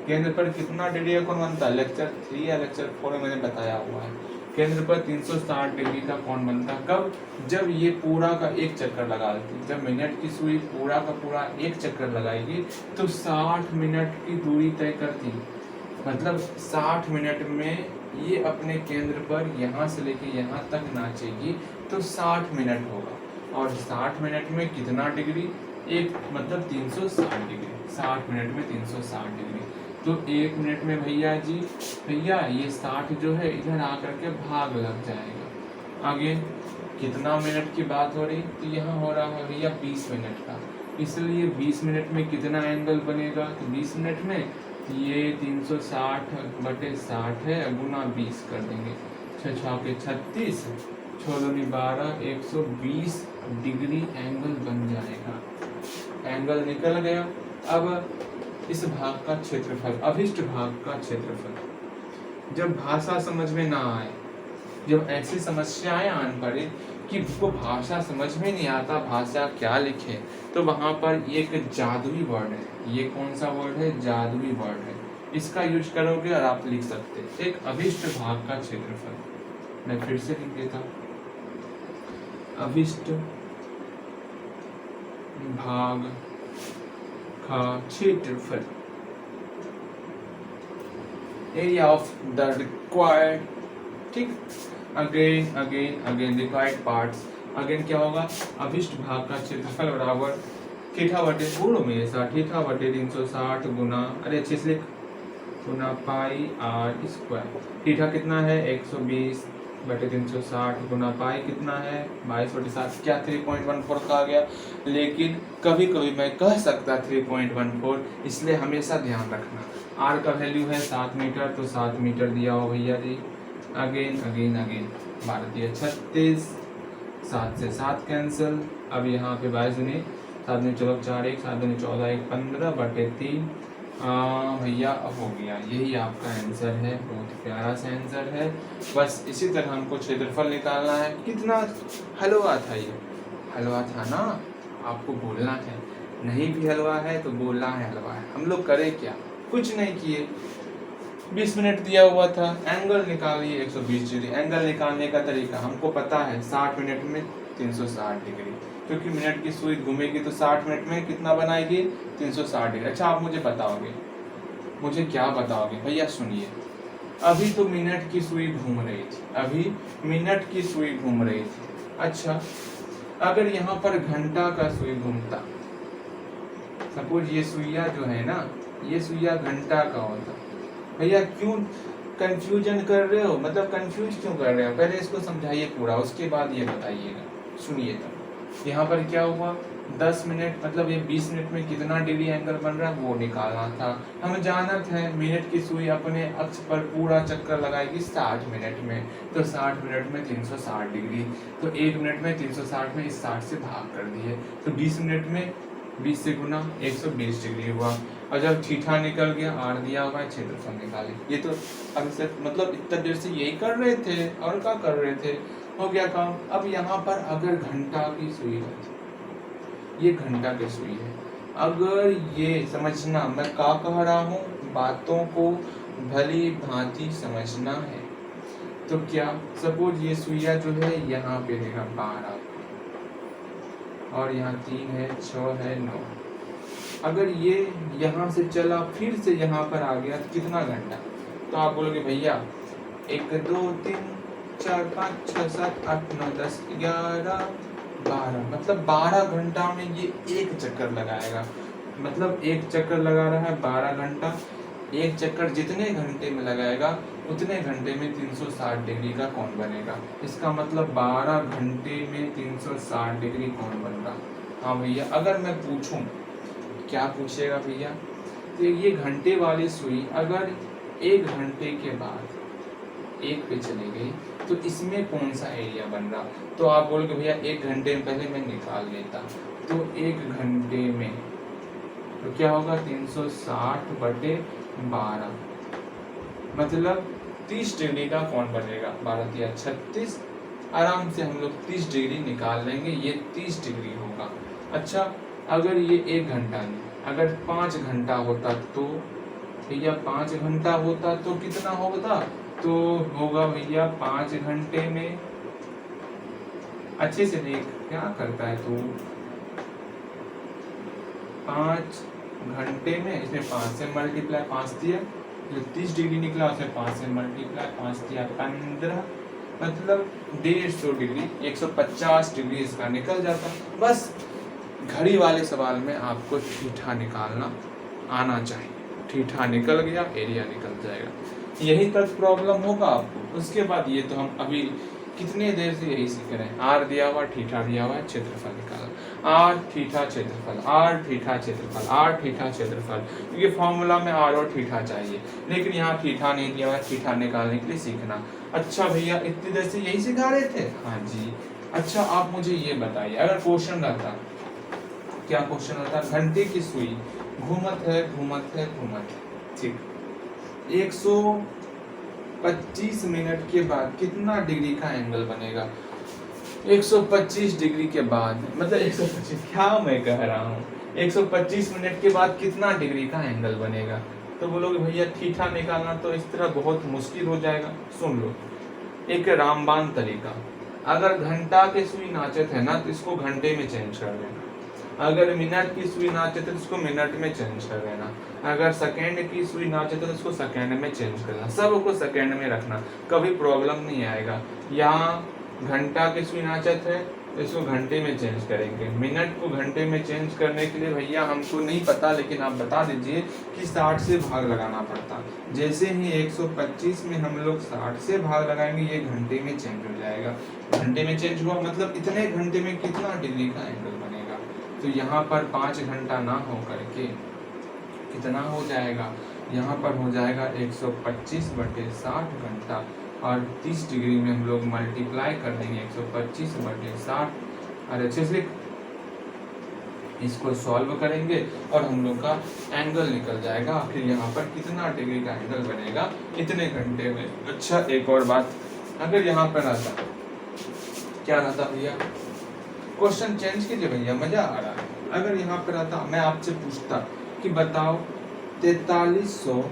केंद्र पर कितना डिग्री का कोण बनता है, लेक्चर 3 या लेक्चर 4 में मैंने बताया हुआ है। केंद्र पर 360 डिग्री का कोण बनता है कब, जब ये पूरा का एक चक्कर लगाती है। जब मिनट की सुई पूरा का पूरा एक चक्कर लगाएगी तो 60 मिनट की दूरी तय करती है। मतलब 60 मिनट में ये अपने केंद्र पर यहाँ से लेके यहाँ तक नाचेगी तो 60 मिनट होगा। और 60 मिनट में कितना डिग्री, एक मतलब 360 डिग्री, 60 मिनट में 360 डिग्री। तो 1 मिनट में भैया जी, भैया ये 60 जो है इधर आकर के भाग लग जाएगा। आगे कितना मिनट की बात हो रही, तो यहाँ हो रहा है भैया 20 मिनट का, इसलिए 20 मिनट में कितना एंगल बनेगा, तो 20 मिनट में ये 360 बटे 60 है, गुना 20 कर देंगे, 6 6 36, 6 दूनी 12, 120 डिग्री एंगल बन जाएगा। एंगल निकल गया। अब इस भाग का क्षेत्रफल, अभिष्ट भाग का क्षेत्रफल, जब भाषा समझ में ना आए, जब ऐसी समस्याएं आन पड़े कि उसको भाषा समझ में नहीं आता भाषा क्या लिखे, तो वहां पर एक जादुई वर्ड है। ये कौन सा वर्ड है, जादुई वर्ड है। इसका यूज करोगे और आप लिख सकते हैं एक अभिष्ट भाग का क्षेत्रफल। मैं फिर से लिख देता हूं, अभिष्ट भाग का क्षेत्रफल, एरिया ऑफ द रिक्वायर्ड, ठीक, again again again required parts. Again क्या होगा, अभिष्ट भाग का क्षेत्रफल बराबर थीटा बटे, बोलो मेरे साथ, थीटा बटे 360 गुना, अरे अच्छे से लिख, गुना पाई आर स्क्वायर। थीटा कितना है 120 बटे 360 गुना पाई कितना है 22 बटे 7, क्या 3.14 का आ गया। लेकिन कभी कभी मैं कह सकता 3.14, इसलिए हमेशा ध्यान रखना आर का वैल्यू है 7 मीटर, तो 7 मीटर दिया हो भैया जी। अगेन अगेन अगेन 12 दिया 36, 7 से 7 कैंसिल। अब यहाँ पे 22 दूनी 7 दूनी 14 4 1, 7 दूनी 14 1 15 बटे 3। भैया अब हो गया, यही आपका आंसर है, बहुत प्यारा सा आंसर है। बस इसी तरह हमको क्षेत्रफल निकालना है। कितना हलवा था ये, हलवा था ना, आपको बोलना है, नहीं भी हलवा है तो बोलना है हलवा है। हम लोग करें क्या, कुछ नहीं किए, 20 मिनट दिया हुआ था, एंगल निकालिए 120 डिग्री। एंगल निकालने का तरीका हमको पता है, 60 मिनट में 360 डिग्री, क्योंकि मिनट की सुई घूमेगी तो 60 मिनट में कितना बनाएगी 360 डिग्री। अच्छा आप मुझे बताओगे, मुझे क्या बताओगे भैया, सुनिए, अभी तो मिनट की सुई घूम रही थी, अभी मिनट की सुई घूम रही थी। अच्छा अगर यहाँ पर घंटा का सुई घूमता, सपोज ये सुइया जो है ना, ये सुइया घंटा का होता, भैया क्यों कंफ्यूजन कर रहे हो, मतलब कंफ्यूज क्यों कर रहे हो, पहले इसको समझाइए पूरा, उसके बाद ये बताइएगा। सुनिए तब, यहाँ पर क्या हुआ 10 मिनट, मतलब ये 20 मिनट में कितना डिग्री एंगल बन रहा है वो निकालना था। हम जानत है मिनट की सुई अपने अक्ष पर पूरा चक्कर लगाएगी 60 मिनट में, तो 60 मिनट में 360 डिग्री, तो 1 मिनट में 360 में इस 60 से भाग कर दिए, तो 20 मिनट में 20 से गुना 120 डिग्री हुआ। और जब थीटा निकल गया, आर दिया हुआ है, क्षेत्रफल निकाले। ये तो अब से मतलब इतना देर से यही कर रहे थे, और क्या कर रहे थे, हो गया काम। अब यहाँ पर अगर घंटा की सुई है, ये घंटा की सुई है, अगर ये समझना मैं क्या कह रहा हूँ, बातों को भली भांति समझना है। तो क्या सपोज ये सुइया जो है यहाँ पे देगा 12, और यहाँ 3 है, 6 है, 9। अगर ये यहाँ से चला फिर से यहाँ पर आ गया तो कितना घंटा? तो आप बोलोगे भैया 1 2 3 4 5 6 7 8 9 10 11 12, मतलब 12 घंटा में ये एक चक्कर लगाएगा। मतलब एक चक्कर लगा रहा है 12 घंटा। एक चक्कर जितने घंटे में लगाएगा उतने घंटे में 360 डिग्री का कोण बनेगा। इसका मतलब 12 घंटे में 360 डिग्री कोण बन रहा। हाँ भैया, अगर मैं पूछूं, क्या पूछेगा भैया? तो ये घंटे वाली सुई अगर 1 घंटे के बाद 1 पे चली गई तो इसमें कौन सा एरिया बन रहा? तो आप बोलोगे भैया 1 घंटे में पहले मैं निकाल लेता। तो 1 घंटे में तो क्या होगा? 360 बटे 12, मतलब 30 डिग्री का कोण बनेगा। 12 या 36, आराम से हम लोग 30 डिग्री निकाल लेंगे। ये 30 डिग्री होगा। अच्छा, अगर ये 1 घंटा नहीं, अगर 5 घंटा होता तो भैया 5 घंटा होता तो कितना होता? तो होगा भैया 5 घंटे में, अच्छे से देख क्या करता है तू, 5 घंटे में इसमें 5 से मल्टीप्लाई, 5 दिया जो 30 डिग्री निकला उसे 5 से मल्टीप्लाई, 5 दिया 15, मतलब 150 डिग्री, 150 डिग्री इसका निकल जाता। बस घड़ी वाले सवाल में आपको थीटा निकालना आना चाहिए। थीटा निकल गया, एरिया निकल जाएगा। यही तक प्रॉब्लम होगा आपको। उसके बाद ये तो हम अभी कितने देर से यही सीख रहे हैं। आर दिया हुआ, थीटा दिया हुआ है, क्षेत्रफल निकालना। आर थीटा क्षेत्रफल, आर थीटा क्षेत्रफल, आर थीटा क्षेत्रफल, क्योंकि फॉर्मूला में आर और थीटा चाहिए, लेकिन यहाँ थीटा नहीं दिया हुआ है। थीटा निकालने के लिए सीखना। अच्छा भैया, इतनी देर से यही सिखा रहे थे? हाँ जी। अच्छा, आप मुझे ये बताइए, अगर क्वेश्चन रहता, क्या क्वेश्चन रहता? घंटे की सुई घूमत है, घूमत है, घूमत है, ठीक, 125 मिनट के बाद कितना डिग्री का एंगल बनेगा? 125 डिग्री के बाद, मतलब 125, क्या मैं कह रहा हूँ, 125 मिनट के बाद कितना डिग्री का एंगल बनेगा? तो बोलोगे भैया थीटा निकालना तो इस तरह बहुत मुश्किल हो जाएगा। सुन लो, एक रामबाण तरीका, अगर घंटा के सुई नाचत है ना तो इसको घंटे में चेंज कर देना। अगर मिनट की सुई नाचत है तो इसको मिनट में चेंज कर देना। अगर सेकेंड की सुई नाचत है तो इसको सेकेंड में चेंज करना। सबको सेकेंड में रखना, कभी प्रॉब्लम नहीं आएगा। यहाँ घंटा की सुई नाचत है तो इसको घंटे में चेंज करेंगे। मिनट को घंटे में चेंज करने के लिए भैया हमको नहीं पता, लेकिन आप बता दीजिए कि 60 से भाग लगाना पड़ता। जैसे ही 125 में हम लोग 60 से भाग लगाएंगे, ये घंटे में चेंज हो जाएगा। घंटे में चेंज हुआ मतलब इतने घंटे में कितना डिग्री का एंगल बनेगा। तो यहाँ पर 5 घंटा ना हो करके कितना हो जाएगा? यहाँ पर हो जाएगा 125 बटे 60 घंटा, और 30 डिग्री में हम लोग मल्टीप्लाई कर देंगे 125 बटे 60, और अच्छे से इसको सॉल्व करेंगे और हम लोग का एंगल निकल जाएगा। फिर यहाँ पर कितना डिग्री का एंगल बनेगा इतने घंटे में। अच्छा, एक और बात, अगर यहाँ पर आता, क्या रहता भैया? क्वेश्चन चेंज कीजिए भैया, मजा आ रहा है। अगर यहाँ पर आता, मैं आपसे पूछता कि बताओ 4300,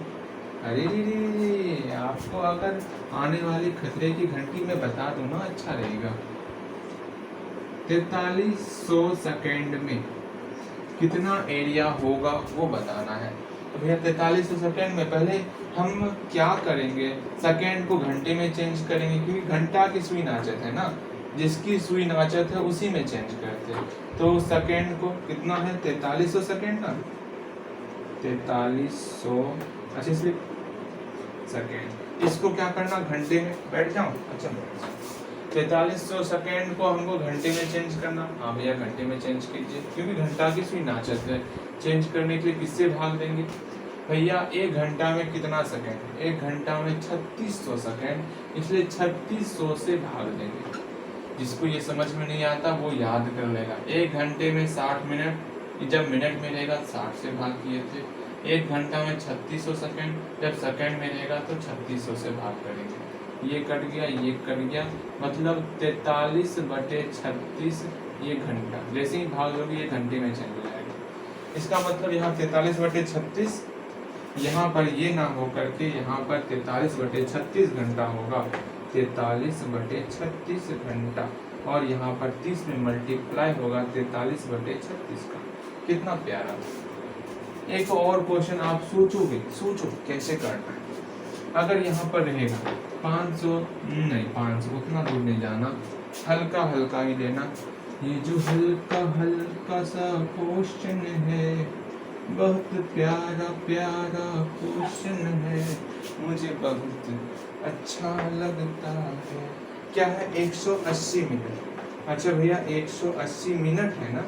अरे रे, आपको अगर आने वाली खतरे की घंटी में बता दूं ना, अच्छा रहेगा। 4300 सेकेंड में कितना एरिया होगा वो बताना है। तो भैया 4300 सेकेंड में पहले हम क्या करेंगे? सेकेंड को घंटे में चेंज करेंगे, क्योंकि घंटा की सुई नाचत है ना, जिसकी सुई नाचत है उसी में चेंज करते हैं। तो सेकेंड को कितना है? 4300 सेकेंड ना, 4300, अच्छा इसलिए सेकेंड, इसको क्या करना? घंटे में बैठ जाओ। अच्छा, 4300 सेकेंड को हमको घंटे में चेंज करना। हाँ भैया, घंटे में चेंज कीजिए, क्योंकि घंटा की सुई नाचत है। चेंज करने के लिए किससे भाग देंगे भैया? 1 घंटा में कितना सेकेंड? 1 घंटा में 3600 सेकेंड, इसलिए 3600 से भाग देंगे। जिसको ये समझ में नहीं आता वो याद कर लेगा। 1 घंटे में 60 मिनट, जब मिनट में रहेगा 60 से भाग किए थे। 1 घंटा में 3600 सेकेंड, जब सेकेंड में रहेगा तो 3600 से भाग करेंगे। ये कट गया, ये कट गया, मतलब 43 बटे 36 ये घंटा। जैसे ही भाग लोगे ये घंटे में चल जाएगा। इसका मतलब यहाँ 43 बटे 36, यहाँ पर ये ना हो करके यहाँ पर 43 बटे 36 घंटा होगा। 43 बटे 36 घंटा, और यहाँ पर 30 में मल्टीप्लाई होगा 43/36 का। कितना प्यारा। एक और क्वेश्चन आप सोचो कैसे करना है। अगर यहाँ पर रहेगा 500 नहीं, 500 उतना दूर नहीं जाना, हल्का हल्का ही लेना। ये जो हल्का हल्का सा क्वेश्चन है बहुत प्यारा प्यारा क्वेश्चन है, मुझे बहुत अच्छा लगता है। क्या है? 180 मिनट। अच्छा भैया 180 मिनट है ना,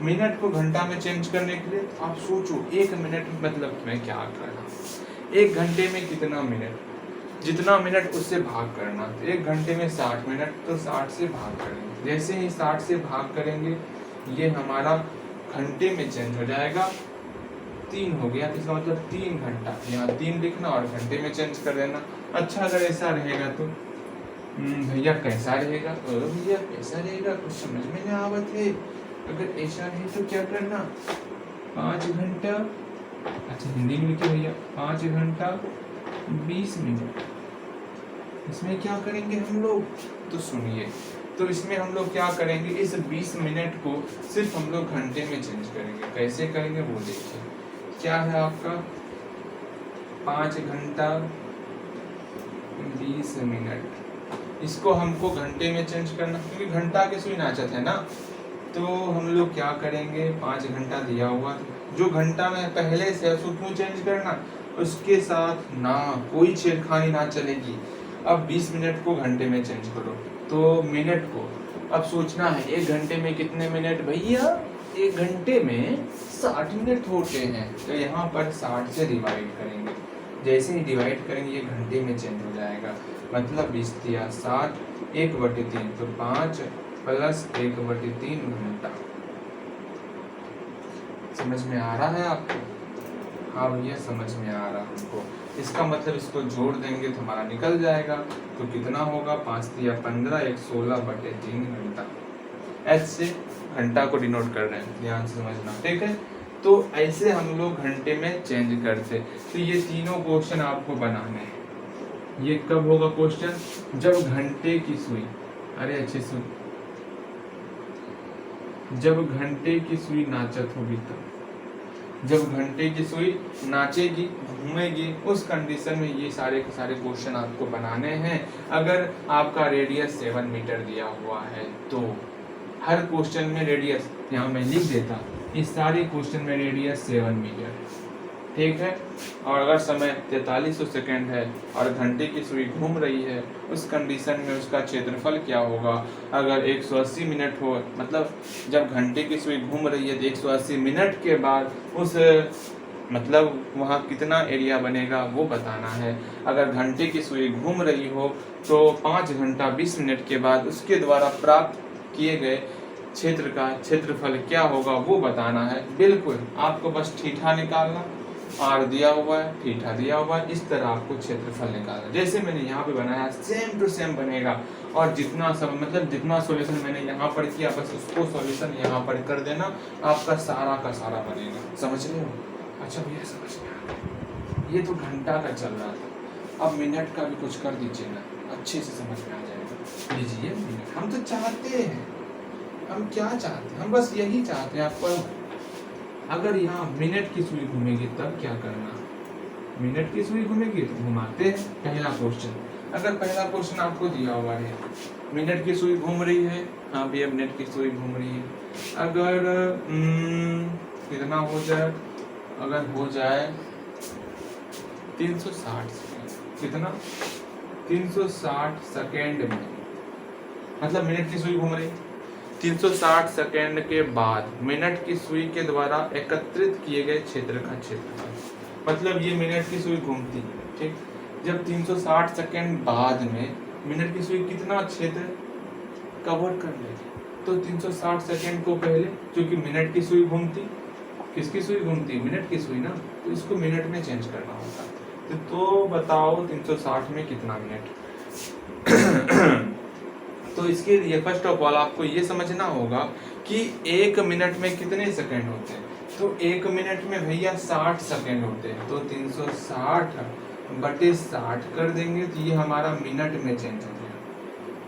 मिनट को घंटा में चेंज करने के लिए आप सोचो 1 मिनट मतलब मैं क्या करना, 1 घंटे में कितना मिनट, जितना मिनट उससे भाग करना। 1 घंटे में 60 मिनट, तो 60 से भाग करेंगे। जैसे ही 60 से भाग करेंगे ये हमारा घंटे में चेंज हो जाएगा, 3 हो गया। इसका मतलब 3 घंटा, यहाँ 3 लिखना और घंटे में चेंज कर देना। अच्छा अगर ऐसा रहेगा तो भैया कैसा रहेगा? भैया कैसा रहेगा, कुछ समझ में नहीं आवत है। अगर ऐसा है तो क्या करना, 5 घंटा, अच्छा हिंदी में लिखिए भैया, 5 घंटा 20 मिनट। इसमें क्या करेंगे हम लोग, तो सुनिए। तो इसमें हम लोग क्या करेंगे, इस 20 मिनट को सिर्फ हम लोग घंटे में चेंज करेंगे। कैसे करेंगे वो देखिए। क्या है आपका 5 घंटा 20 मिनट, इसको हमको घंटे में चेंज करना, क्योंकि घंटा के सुई नाचत है ना। तो हम लोग क्या करेंगे, 5 घंटा दिया हुआ जो घंटा में पहले से उसको क्यों चेंज करना, उसके साथ ना कोई छेड़खानी ना चलेगी। अब 20 मिनट को घंटे में चेंज करो, तो मिनट को अब सोचना है 1 घंटे में कितने मिनट भैया, 1 घंटे में 60 मिनट होते हैं। तो यहाँ पर 60 से डिवाइड करेंगे, जैसे ही डिवाइड करेंगे ये घंटे में चेंज हो जाएगा। मतलब 20 दिया 60, 1/3 तो 5 प्लस 1/3 घंटा। समझ में आ रहा है आपको? हाँ भैया समझ में आ रहा हमको। इसका मतलब इसको जोड़ देंगे तो हमारा निकल जाएगा। तो कितना होगा, 5 या 15, 116/3 घंटा। एच से घंटा को डिनोट कर रहे हैं, ध्यान से समझना, ठीक है। तो ऐसे हम लोग घंटे में चेंज करते। तो ये तीनों क्वेश्चन आपको बनाने हैं। ये कब होगा क्वेश्चन, जब घंटे की सुई, अरे अच्छे सुन, जब घंटे की सुई नाचत होगी तब, जब घंटे की सुई नाचेगी घूमेगी, उस कंडीशन में ये सारे के सारे क्वेश्चन आपको बनाने हैं। अगर आपका रेडियस 7 मीटर दिया हुआ है तो हर क्वेश्चन में रेडियस, यहाँ मैं लिख देता, इस सारे क्वेश्चन में रेडियस 7 मीटर, ठीक है। और अगर समय 4300 सेकेंड है और घंटे की सुई घूम रही है, उस कंडीशन में उसका क्षेत्रफल क्या होगा। अगर 180 मिनट हो, मतलब जब घंटे की सुई घूम रही है तो 180 मिनट के बाद उस मतलब वहाँ कितना एरिया बनेगा वो बताना है। अगर घंटे की सुई घूम रही हो तो 5 घंटा 20 मिनट के बाद उसके द्वारा प्राप्त किए गए क्षेत्र का क्षेत्रफल क्या होगा वो बताना है। बिल्कुल आपको बस थीटा निकालना, आर दिया हुआ है, थीटा दिया हुआ है, इस तरह आपको क्षेत्रफल निकालना। जैसे मैंने यहाँ पे बनाया सेम टू सेम बनेगा। और जितना सब मतलब जितना सॉल्यूशन मैंने यहाँ पर किया बस उसको सॉल्यूशन यहाँ पर कर देना, आपका सारा का सारा बनेगा। समझ रहे हो? अच्छा भैया समझ में आ गया। ये तो घंटा का चल रहा था, अब मिनट का भी कुछ कर दीजिए ना, अच्छे से समझ में आ जाएगा। लीजिए मिनट। हम तो चाहते हैं, हम क्या चाहते हैं, हम बस यही चाहते हैं आपको। अगर यहाँ मिनट की सुई घूमेगी तब क्या करना, मिनट की सुई घूमेगी तो घुमाते हैं। पहला क्वेश्चन, अगर पहला क्वेश्चन आपको दिया हुआ है मिनट की सुई घूम रही है, हाँ भैया मिनट की सुई घूम रही है। अगर कितना हो जाए, अगर हो जाए 360 सेकेंड, कितना 360 सेकेंड में, मतलब मिनट की सुई घूम रही, 360 सेकेंड के बाद मिनट की सुई के द्वारा एकत्रित किए गए क्षेत्र का क्षेत्रफल। मतलब ये मिनट की सुई घूमती है, ठीक। जब 360 सेकेंड बाद में मिनट की सुई कितना क्षेत्र कवर कर लेगी, तो 360 सेकेंड को पहले, क्योंकि मिनट की सुई घूमती, किसकी सुई घूमती, मिनट की सुई ना, तो इसको मिनट में चेंज करना होता। तो बताओ 360 में कितना मिनट। तो इसके लिए फर्स्ट ऑफ ऑल आपको ये समझना होगा कि 1 मिनट में कितने सेकंड होते हैं। तो 1 मिनट में भैया 60 सेकंड होते हैं, तो 360/60 कर देंगे तो ये हमारा मिनट में चेंज हो जाएगा।